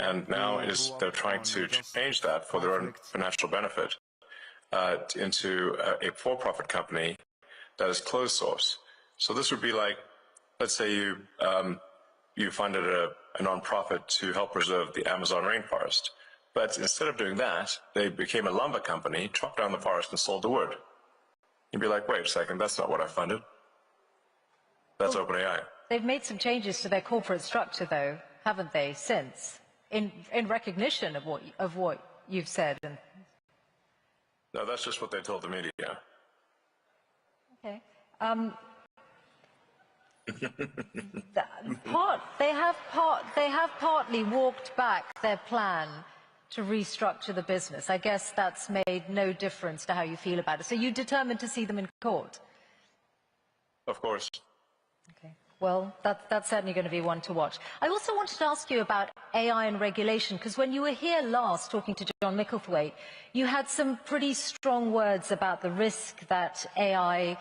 and now they're trying to change that for their own financial benefit into a for-profit company that is closed source. So this would be like, let's say you funded a nonprofit to help preserve the Amazon rainforest, but instead of doing that, they became a lumber company, chopped down the forest, and sold the wood. You'd be like, wait a second, that's not what I funded. That's OpenAI. They've made some changes to their corporate structure, though, haven't they, since, in recognition of what you've said? No, that's just what they told the media. Okay. They have partly walked back their plan to restructure the business. I guess that's made no difference to how you feel about it. So you're determined to see them in court? Of course. Okay. Well, that's certainly going to be one to watch. I also wanted to ask you about AI and regulation, because when you were here last talking to John Micklethwaite, you had some pretty strong words about the risk that AI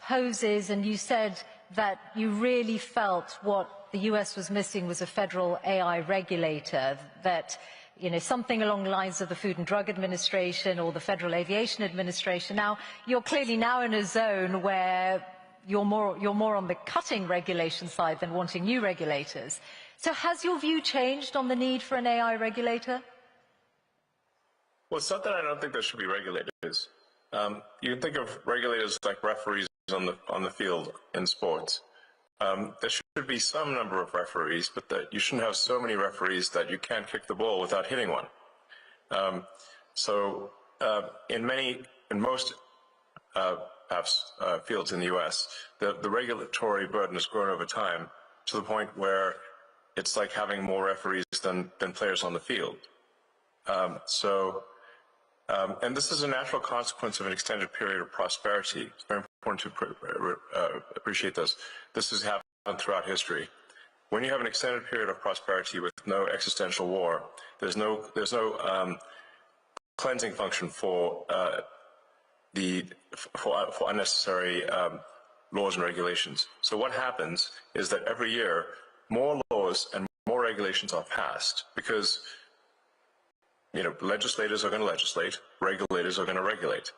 poses, and you said that you really felt what the US was missing was a federal AI regulator, that, you know, something along the lines of the Food and Drug Administration or the Federal Aviation Administration. Now, you're clearly now in a zone where you're more on the cutting regulation side than wanting new regulators. So has your view changed on the need for an AI regulator? Well, it's not that I don't think there should be regulators. You can think of regulators like referees on the field in sports. There should be some number of referees, but that you shouldn't have so many referees that you can't kick the ball without hitting one. In most fields in the U.S., the regulatory burden has grown over time to the point where it's like having more referees than players on the field. And this is a natural consequence of an extended period of prosperity. It's very important to appreciate this. This has happened throughout history. When you have an extended period of prosperity with no existential war, there's no cleansing function for unnecessary laws and regulations. So what happens is that every year more laws and more regulations are passed because, you know, legislators are going to legislate, regulators are going to regulate.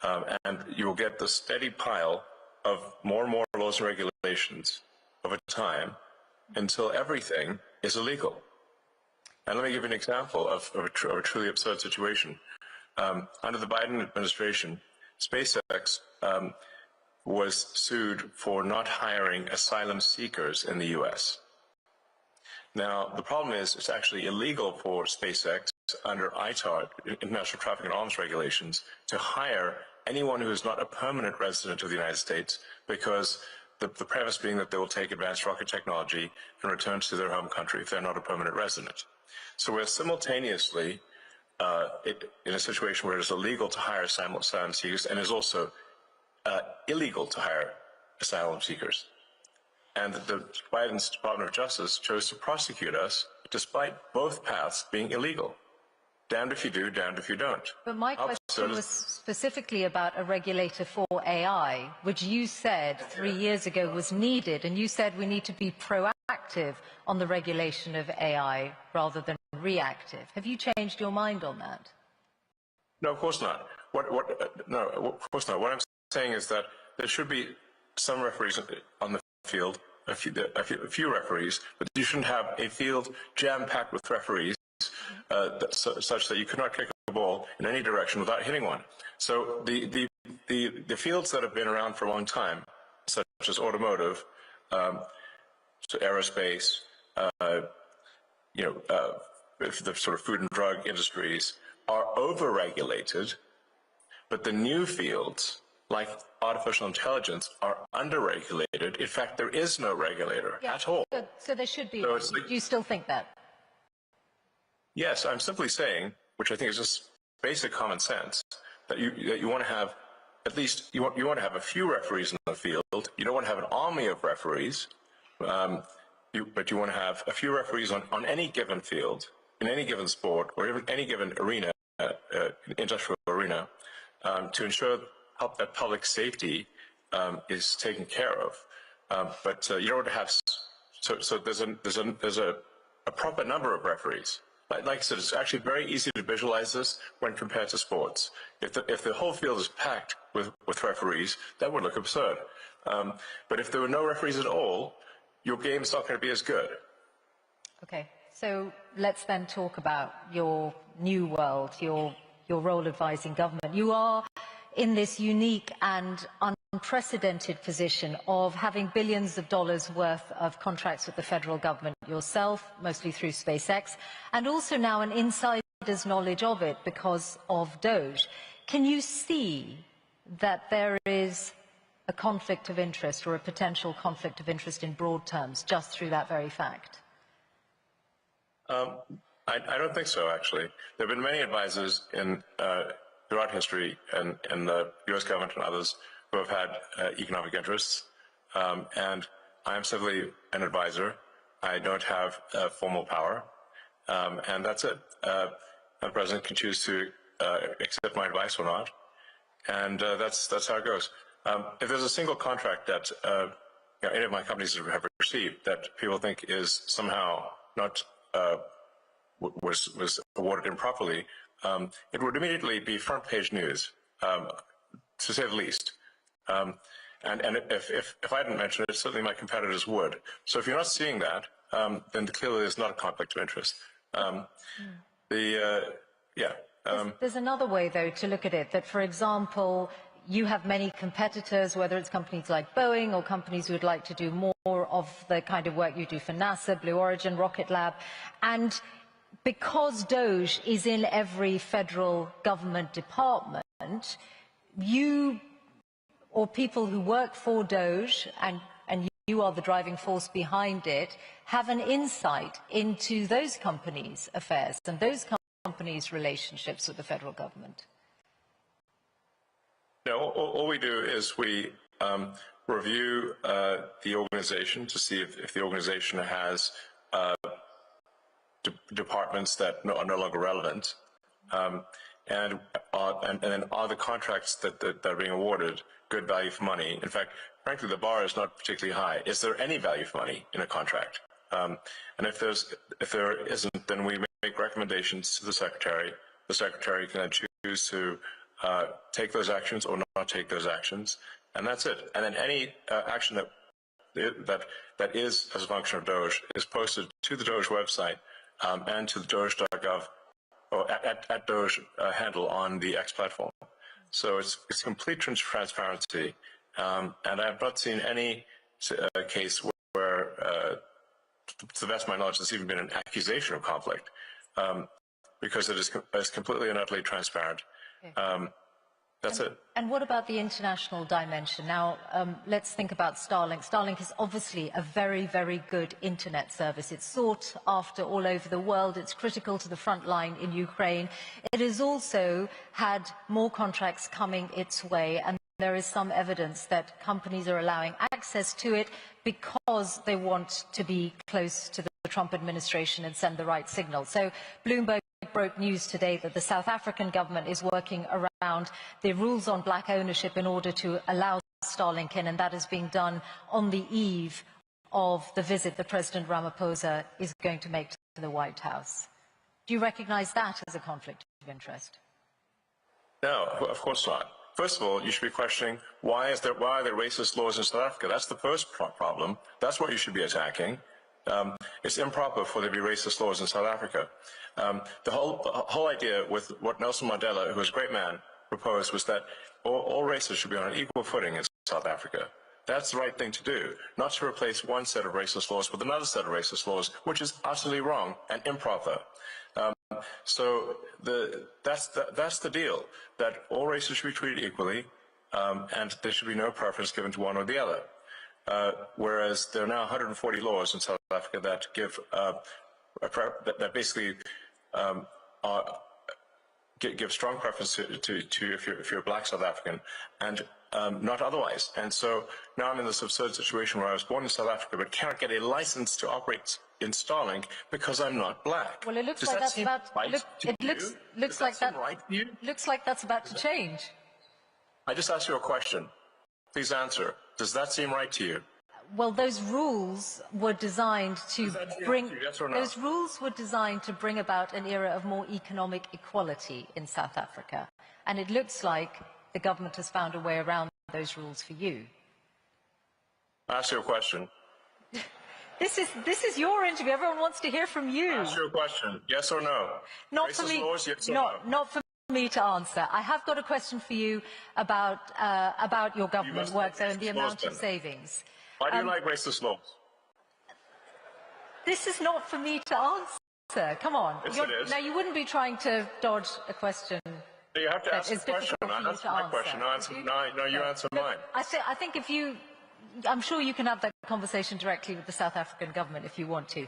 And you'll get the steady pile of more and more laws and regulations over time until everything is illegal. And let me give you an example of a truly absurd situation. Under the Biden administration, SpaceX was sued for not hiring asylum seekers in the U.S. Now, the problem is it's actually illegal for SpaceX under ITAR, International Traffic in Arms Regulations, to hire anyone who is not a permanent resident of the United States, because the premise being that they will take advanced rocket technology and return to their home country if they're not a permanent resident. So we're simultaneously in a situation where it is illegal to hire asylum seekers and is also illegal to hire asylum seekers. And the Biden's Department of Justice chose to prosecute us despite both paths being illegal. Damned if you do, damned if you don't. But my question was specifically about a regulator for AI, which you said 3 years ago was needed, and you said we need to be proactive on the regulation of AI rather than reactive. Have you changed your mind on that? No, of course not. No, of course not. What I'm saying is that there should be some referees on the field, a few referees, but you shouldn't have a field jam-packed with referees such that you could not kick a ball in any direction without hitting one. So the fields that have been around for a long time, such as automotive, so aerospace, the sort of food and drug industries, are over-regulated, but the new fields, like artificial intelligence, are under-regulated. In fact, there is no regulator at all. So there should be. So Do you still think that? Yes, I'm simply saying, which I think is just basic common sense, that you want to have at least you want to have a few referees in the field. You don't want to have an army of referees, but you want to have a few referees on any given field, in any given sport, or even any given arena, industrial arena, to ensure that public safety is taken care of. But you don't want to have so there's a proper number of referees. like I said, it's actually very easy to visualize this when compared to sports. If the whole field is packed with referees, that would look absurd. But if there were no referees at all, your game's not going to be as good. Okay, so let's then talk about your new world, your role advising government. You are in this unique and unprecedented position of having billions of dollars worth of contracts with the federal government yourself, mostly through SpaceX, and also now an insider's knowledge of it because of DOGE. Can you see that there is a conflict of interest or a potential conflict of interest in broad terms just through that very fact? I don't think so, actually. There have been many advisors throughout history in the U.S. government and others who have had economic interests, and I am simply an advisor. I don't have formal power, and that's it. The president can choose to accept my advice or not, and that's how it goes. If there's a single contract that any of my companies have received that people think is somehow not was awarded improperly, it would immediately be front-page news, to say the least. And if I didn't mention it, certainly my competitors would. So if you're not seeing that, then clearly there's not a conflict of interest. There's another way, though, to look at it, that, for example, you have many competitors, whether it's companies like Boeing or companies who would like to do more of the kind of work you do for NASA, Blue Origin, Rocket Lab, and because DOGE is in every federal government department, you or people who work for DOGE, and you are the driving force behind it, have an insight into those companies' affairs and those companies' relationships with the federal government. No, all we do is we review the organization to see if the organization has departments that are no longer relevant, and then are the contracts that are being awarded good value for money. In fact, frankly, the bar is not particularly high. Is there any value for money in a contract? And if there isn't, then we make recommendations to the secretary. The secretary can then choose to take those actions or not take those actions, and that's it. And then any action that is as a function of DOGE is posted to the DOGE website and to the doge.gov or at DOGE handle on the X platform. So it's complete transparency, and I've not seen any case where, to the best of my knowledge, there's even been an accusation of conflict, because it is completely and utterly transparent. That's it. And what about the international dimension? Now, let's think about Starlink. Starlink is obviously a very, very good internet service. It's sought after all over the world. It's critical to the front line in Ukraine. It has also had more contracts coming its way, and there is some evidence that companies are allowing access to it because they want to be close to the Trump administration and send the right signal. So Bloomberg broke news today that the South African government is working around the rules on black ownership in order to allow Starlink in, and that is being done on the eve of the visit that President Ramaphosa is going to make to the White House. Do you recognize that as a conflict of interest? No, of course not. First of all, you should be questioning why are there racist laws in South Africa? That's the first problem. That's what you should be attacking. It's improper for there to be racist laws in South Africa. The whole idea with what Nelson Mandela, who was a great man, proposed was that all races should be on an equal footing in South Africa. That's the right thing to do, not to replace one set of racist laws with another set of racist laws, which is utterly wrong and improper. So that's the deal, that all races should be treated equally, and there should be no preference given to one or the other. Whereas there are now 140 laws in South Africa that give that basically give strong preference to if you're a black South African, and not otherwise. And so now I'm in this absurd situation where I was born in South Africa but cannot get a license to operate in Starlink because I'm not black. Well, it looks Does like that that's seem right to you? looks like that's about to change. I just asked you a question. Please answer. Does that seem right to you? Well, those rules were designed to bring. Yes or no? Those rules were designed to bring about an era of more economic equality in South Africa, and it looks like the government has found a way around those rules for you. I'll ask you a question. This is your interview. Everyone wants to hear from you. Ask you a question. Yes or no? Not for me. Laws, yes or no? Not for me to answer. I have got a question for you about your government work, though, and the amount of savings. Why do you like racist laws? This is not for me to answer. Come on. Yes, it is. Now, you wouldn't be trying to dodge a question. No, you have to ask a question. I answer my question. No, you answer mine. I think if you... I'm sure you can have that conversation directly with the South African government if you want to.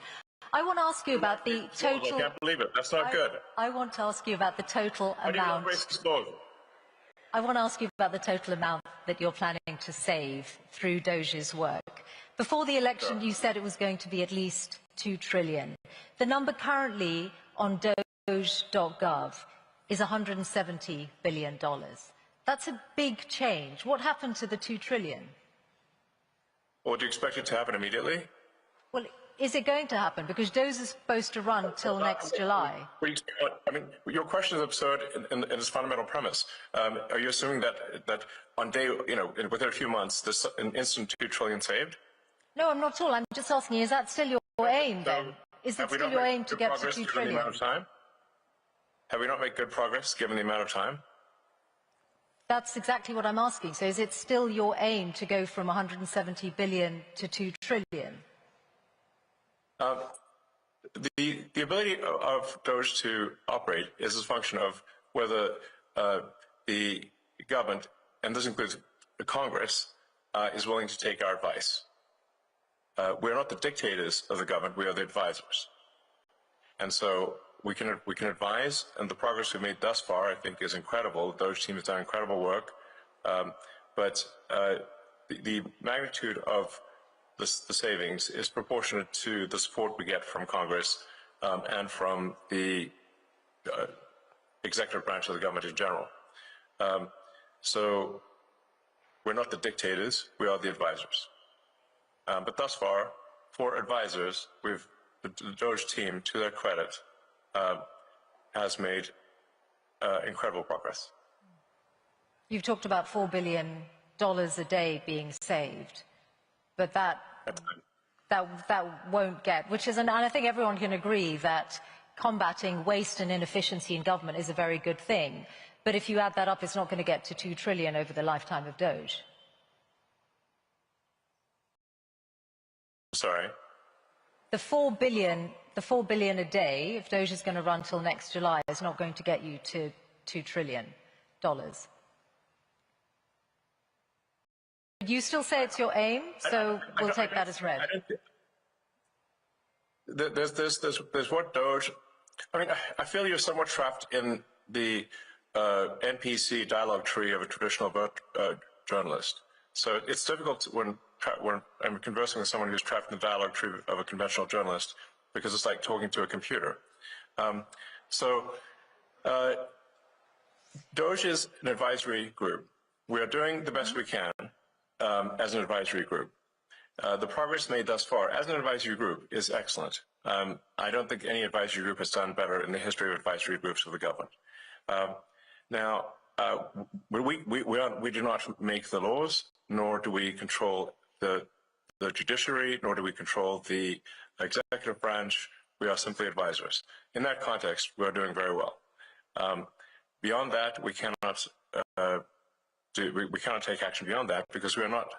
I want to ask you about the total... I can't believe it. That's not good. I want to ask you about the total amount... Why do you like racist laws? I want to ask you about the total amount that you're planning to save through DOGE's work. Before the election, you said it was going to be at least $2 trillion. The number currently on doge.gov is $170 billion. That's a big change. What happened to the $2 trillion? Well, do you expect it to happen immediately? Well, is it going to happen? Because DOGE is supposed to run till next July. I mean, your question is absurd in its fundamental premise. Are you assuming that on day, within a few months, there's an instant $2 trillion saved? No, I'm not at all. I'm just asking, is that still your aim then? Is it still your aim to get to $2 trillion? Have we not made good progress given the amount of time? That's exactly what I'm asking. So is it still your aim to go from 170 billion to 2 trillion? The ability of DOGE to operate is a function of whether the government, and this includes the Congress, is willing to take our advice. We're not the dictators of the government, we are the advisors. And so we can advise, and the progress we've made thus far, I think, is incredible. The DOGE team has done incredible work. But the magnitude of the savings is proportionate to the support we get from Congress and from the executive branch of the government in general. So we're not the dictators, we are the advisors. But thus far, for advisors, the DOGE team, to their credit, has made incredible progress. You've talked about $4 billion a day being saved, but that won't get, and I think everyone can agree that combating waste and inefficiency in government is a very good thing. But if you add that up, it's not going to get to 2 trillion over the lifetime of DOGE. Sorry? The 4 billion a day, if DOGE is going to run till next July, is not going to get you to $2 trillion. You still say it's your aim, so we'll take that as read. There's what DOGE... I mean, I feel you're somewhat trapped in the NPC dialogue tree of a traditional journalist. So it's difficult when I'm conversing with someone who's trapped in the dialogue tree of a conventional journalist, because it's like talking to a computer. DOGE is an advisory group. We are doing the best we can as an advisory group. The progress made thus far as an advisory group is excellent. I don't think any advisory group has done better in the history of advisory groups of the government. We do not make the laws, nor do we control the judiciary, nor do we control the executive branch. We are simply advisors. In that context, we are doing very well. Beyond that, we cannot take action beyond that, because we are not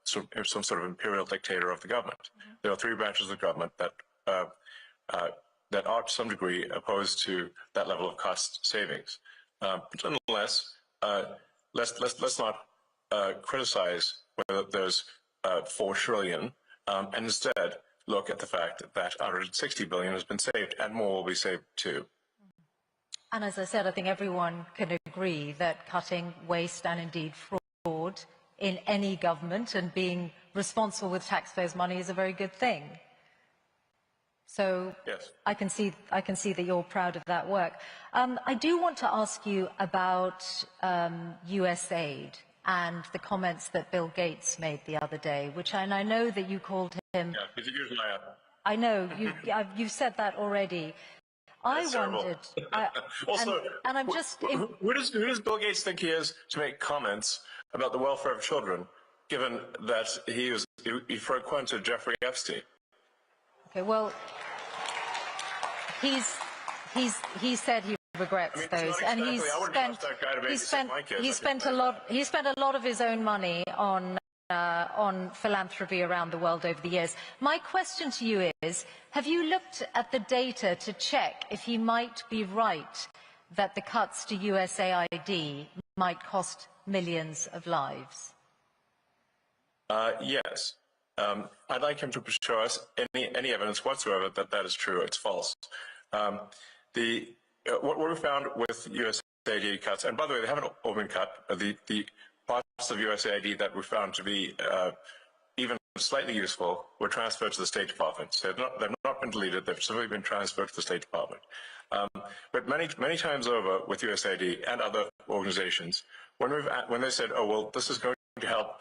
some sort of imperial dictator of the government. There are 3 branches of the government that are to some degree opposed to that level of cost savings. But nonetheless, let's not criticize whether there's 4 trillion, and instead look at the fact that 160 billion has been saved, and more will be saved too. And as I said, I think everyone can agree that cutting waste and indeed fraud in any government and being responsible with taxpayers' money is a very good thing. So yes. I can see that you're proud of that work. I do want to ask you about US aid, and the comments that Bill Gates made the other day, and I know that you called him... Yeah, he's a huge liar. I know, you've said that already. I wondered... Also, and I'm just... who does Bill Gates think he is to make comments about the welfare of children, given that he frequented Jeffrey Epstein? Okay, well, he said he regrets those, and he spent a lot of his own money on philanthropy around the world over the years. My question to you is, have you looked at the data to check if he might be right that the cuts to USAID might cost millions of lives? Yes. I'd like him to show us any evidence whatsoever that that is true. It's false. What we found with USAID cuts, and by the way, they haven't all been cut. The parts of USAID that we found to be even slightly useful were transferred to the State Department. So they've not been deleted; they've simply been transferred to the State Department. But many times over with USAID and other organizations, when they said, "Oh well, this is going to help,"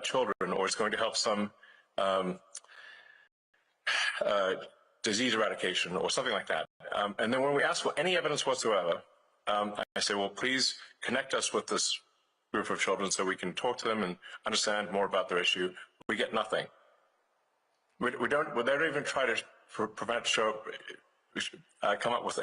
children, or it's going to help some disease eradication or something like that. And then when we ask for any evidence whatsoever, I say, well, please connect us with this group of children so we can talk to them and understand more about their issue. We get nothing. They don't even try to come up with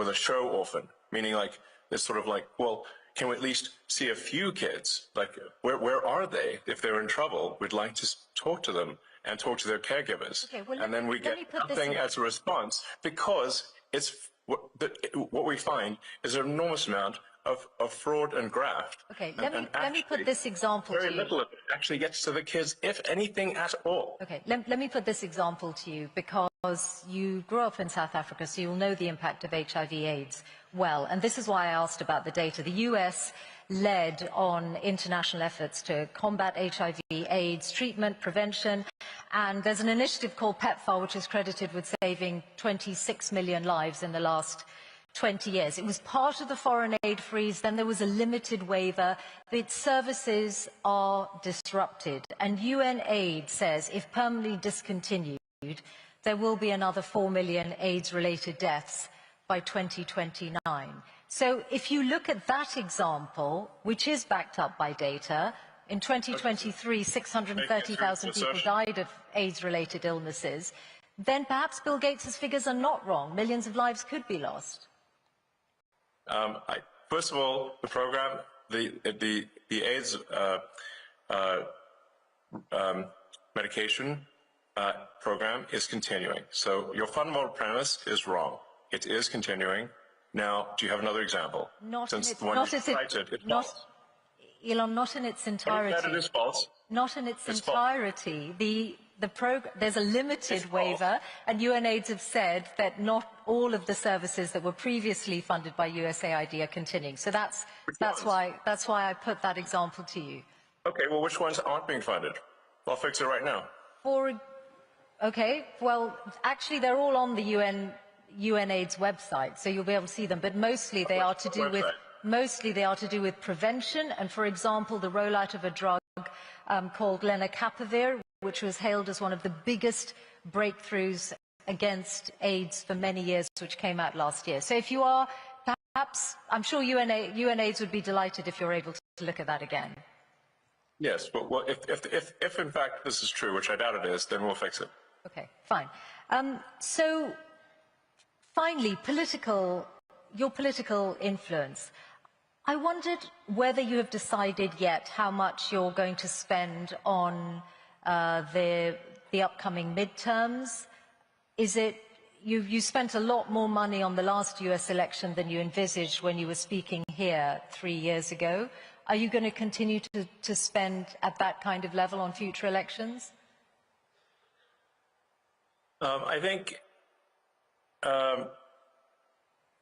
a show orphan, meaning like it's sort of like, well, can we at least see a few kids? Like, where are they? If they're in trouble, we'd like to talk to them and talk to their caregivers. Okay, well, and then we get nothing as a response, because it's what we find is an enormous amount of fraud and graft. Okay, let me put this example to you. Very little of it actually gets to the kids, if anything at all. Okay, let me put this example to you, because you grew up in South Africa, so you'll know the impact of HIV/AIDS well. And this is why I asked about the data. The US led on international efforts to combat HIV/AIDS treatment, prevention, and there's an initiative called PEPFAR, which is credited with saving 26 million lives in the last 20 years. It was part of the foreign aid freeze, then there was a limited waiver. Its services are disrupted, and UN aid says if permanently discontinued, there will be another 4 million AIDS-related deaths by 2029. So if you look at that example, which is backed up by data, in 2023, 630,000 people died of AIDS-related illnesses, then perhaps Bill Gates' figures are not wrong. Millions of lives could be lost. First of all, the program, the AIDS medication program is continuing. So your fundamental premise is wrong. It is continuing. Now, do you have another example? Elon, not in its entirety. That it is false. Not in its entirety. There's a limited waiver, and UNAIDS have said that not all of the services that were previously funded by USAID are continuing. So that's why I put that example to you. Okay, well, which ones aren't being funded? I'll fix it right now. Okay, well, actually, they're all on the UNAIDS website, so you'll be able to see them. But mostly they are to do with prevention, and, for example, the rollout of a drug called lenacapavir, which was hailed as one of the biggest breakthroughs against AIDS for many years, which came out last year. So if you are, perhaps, I'm sure UNAIDS would be delighted if you're able to look at that again. Yes, but well, if in fact this is true, which I doubt it is, then we'll fix it. Okay, fine. So finally, your political influence. I wondered whether you have decided yet how much you're going to spend on the upcoming midterms. Is it you spent a lot more money on the last US election than you envisaged when you were speaking here 3 years ago? Are you going to continue to spend at that kind of level on future elections? I think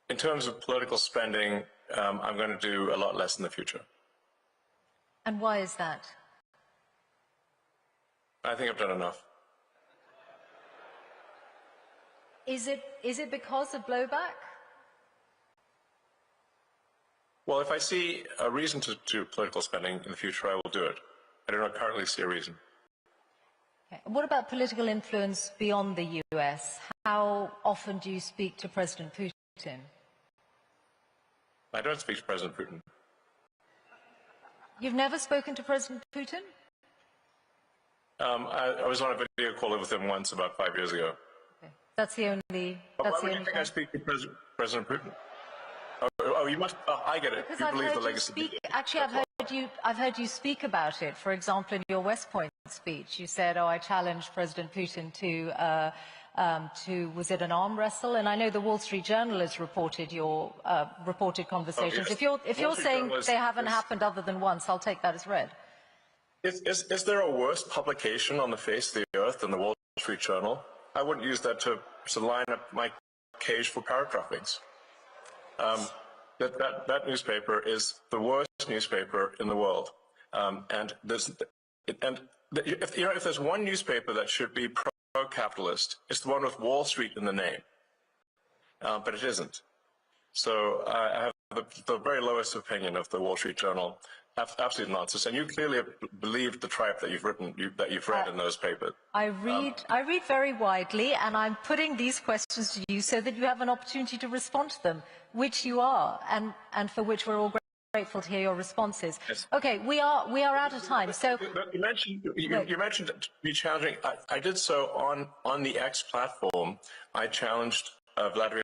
in terms of political spending, I'm going to do a lot less in the future. And why is that? I think I've done enough. Is it because of blowback? Well, if I see a reason to do political spending in the future, I will do it. I do not currently see a reason. Okay. What about political influence beyond the US? How often do you speak to President Putin? I don't speak to President Putin. You've never spoken to President Putin? I was on a video call with him once about 5 years ago. Okay. That's the only. Why would you think I speak to President Putin? Oh, you must. I get it. Because You I've believe heard the you legacy. speak. Actually, I've heard you speak about it. For example, in your West Point speech, you said, "Oh, I challenged President Putin to was it an arm wrestle?" And I know the Wall Street Journal has reported your reported conversations. Yes. If you're saying they haven't happened other than once, I'll take that as read. Is there a worse publication on the face of the earth than the Wall Street Journal? I wouldn't use that to line up my cage for paragraph links. That newspaper is the worst newspaper in the world, if there's one newspaper that should be pro-capitalist, it's the one with Wall Street in the name, but it isn't. So I have the very lowest opinion of the Wall Street Journal. Absolute nonsense, and you clearly believed the tripe that you've read in those papers. I read very widely, and I'm putting these questions to you so that you have an opportunity to respond to them, which you are, and for which we're all grateful to hear your responses. Yes. Okay, we are out of time. So you mentioned me challenging. I did so on the X platform. I challenged Vladimir